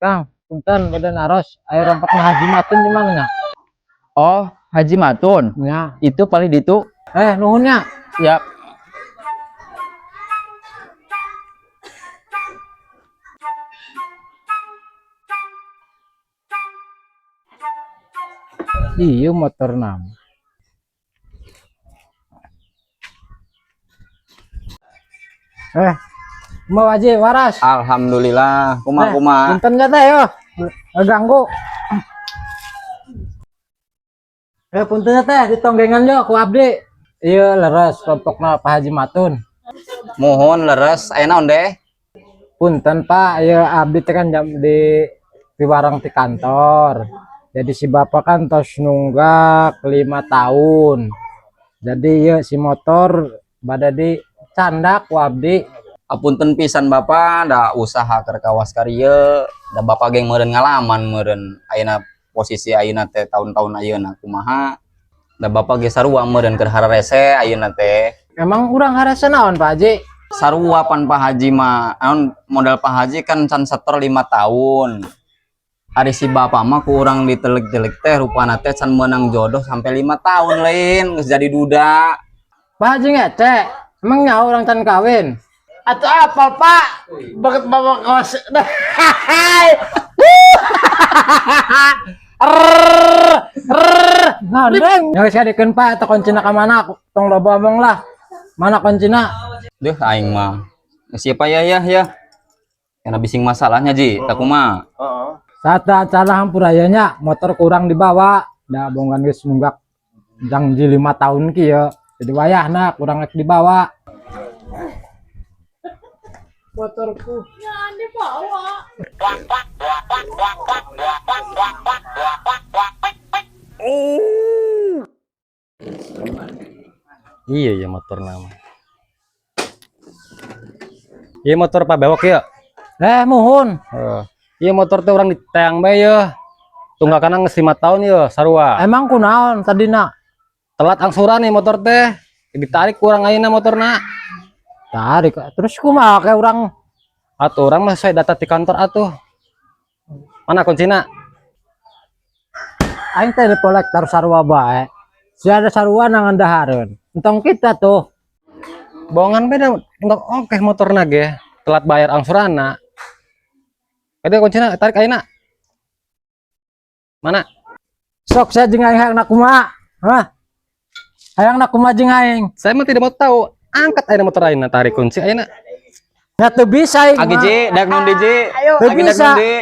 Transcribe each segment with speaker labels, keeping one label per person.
Speaker 1: Kang, punten badan aros. Ayo rompak na Haji Matun di mana nya?
Speaker 2: Oh, Haji Matun.
Speaker 1: Ya.
Speaker 2: Itu paling ditu.
Speaker 1: Nuhunnya.
Speaker 2: Ya.
Speaker 1: Iya motor nama. Mau aja waras.
Speaker 3: Alhamdulillah, kuma.
Speaker 1: Punten ya teh yo. Ganggu. Punten ya teh ditonggengan yo ku abdi. Iya leres rompokna Pak Haji Matun.
Speaker 3: Mohon leres, ayeuna onde.
Speaker 1: Punten Pak, ya abdi teh kan jam di warung di kantor. Jadi si bapak kan tos nunggak 5 tahun. Jadi ya si motor bada di candak ku abdi.
Speaker 3: Apunten pisan Bapak, da usaha keur kawas karya, da Bapak geng meureun ngalaman meureun ayeuna posisi ayeuna teh tahun-tahun ayeuna kumaha. Da Bapak ge sarua meureun keur hararese ayeuna teh.
Speaker 1: Emang urang harasa naon Pak Haji?
Speaker 3: Sarua pan Pak Haji mah, modal Pak Haji kan can setor 5 tahun. Ari si Bapak mah ku urang ditelik-telik teh rupana teh can meunang jodoh sampai 5 tahun lain geus jadi duda.
Speaker 1: Pak Haji ngece, emangnya orang can kawin?
Speaker 4: Atau apa Pak? Banget bawa kaos.
Speaker 1: Ngandeng. Yang saya dikeun Pak atau kuncina ka mana? Tong loba omong lah. Mana kuncina?
Speaker 3: Duh aing mah. Siapa ya? Karena bising masalahnya Ji, tak kumaha.
Speaker 1: Saat acara hampurayanya motor kurang dibawa. Da bonggan geus nunggak janji 5 tahun ki ya. Jadi wayahna kurang rek dibawa. Motorku
Speaker 4: Jangan dibawa.
Speaker 2: Iya ya motor nama. Iya motor Pak Bewok ya.
Speaker 1: mohon.
Speaker 2: Iya motor teh orang diteang bae ya. Tunggakan geus 5 tahun ya sarua.
Speaker 1: Emang kunaon tadina?
Speaker 2: Telat angsuran nih motor teh. Ditarik kurang ayeuna motorna.
Speaker 1: Tarik. Terus kumaha kayak orang
Speaker 2: Atuh orang mah saya data di kantor atuh. Mana kuncina?
Speaker 1: aing teh kolektor sarua bae. Si ada sarua nangan dahareun. Entong kita tuh.
Speaker 2: Bohongan beda untuk oke motorna ge. Telat bayar angsuranna. Ada kuncina tarik ayeuna. Mana?
Speaker 1: Sok saya jeung aing hayang kumaha? Hah? Hayang kumaha jeung aing?
Speaker 2: Saya mah tidak mau tahu. Angkat ayeuna motor ayeuna tarik kunci ayeuna.
Speaker 1: Ya tuh bisa aing.
Speaker 3: Agi Ji, dak nun di Ji.
Speaker 1: Ayo,
Speaker 3: Agi dak
Speaker 1: bisa.
Speaker 3: nun di.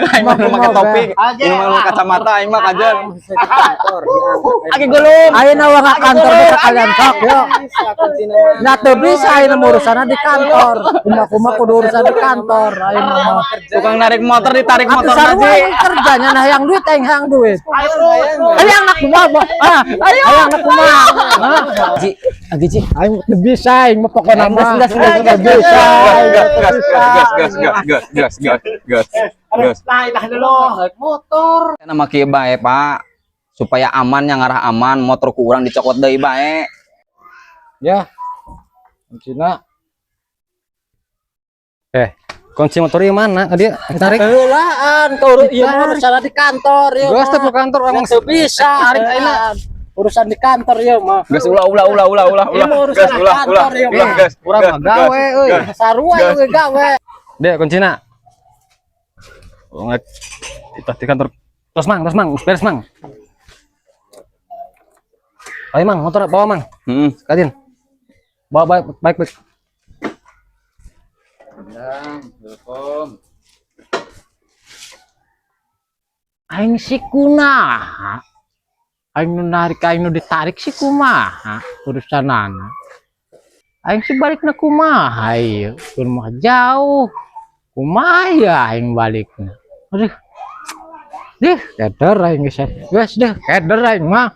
Speaker 3: Aing mah make topi, ieu mah kacamata aing mah kajen. Agi gulung.
Speaker 1: Ayeuna wae kantor kita kalian sok yo. Ya tuh bisa ayeuna urusana di kantor. Kumaha kudu urusan di kantor. Ayeuna mah.
Speaker 3: Tukang narik motor ditarik
Speaker 1: Atuh
Speaker 3: motor
Speaker 1: sarua
Speaker 3: Ji.
Speaker 1: aing kerjanya nah hayang duit aing hayang duit. Hayang kumaha? Hayang kumaha?
Speaker 3: Ji, Agi Ji.
Speaker 1: Aing teu bisa aing mah pokona mah.
Speaker 3: Gas.
Speaker 4: Nah, dulu. Motor.
Speaker 3: Nama kieu bae, Pak. Supaya aman yang arah aman, motor ku urang dicokot deui bae.
Speaker 1: Ya. Cina.
Speaker 2: Kunci motor yang mana? Dia tarik.
Speaker 1: Heulaan kau ieu mah urusan di kantor ya.
Speaker 2: Gas teh ke kantor orang
Speaker 1: Teu bisa
Speaker 2: tarik ayeuna.
Speaker 1: urusan di kantor ya mah.
Speaker 3: Gas ulah.
Speaker 1: Ieu mah urusan di kantor ya mah.
Speaker 2: Urang mah gawe euy.
Speaker 1: Sarua we gawe.
Speaker 2: Dek kuncina. Oh ngek kita di kantor. Terus mang, beres mang. Ayo mang, motor bawa mang. Sekalian. Bawa baik.
Speaker 1: Aing si kunaha? Aing nu narik aing nu ditarik si kumaha urusanana? Aing si balikna kumaha ieu? Keur mah jauh. Kumaha ya aing balikna? Aduh. Deh, keder aing geus. Geus deh, keder aing mah.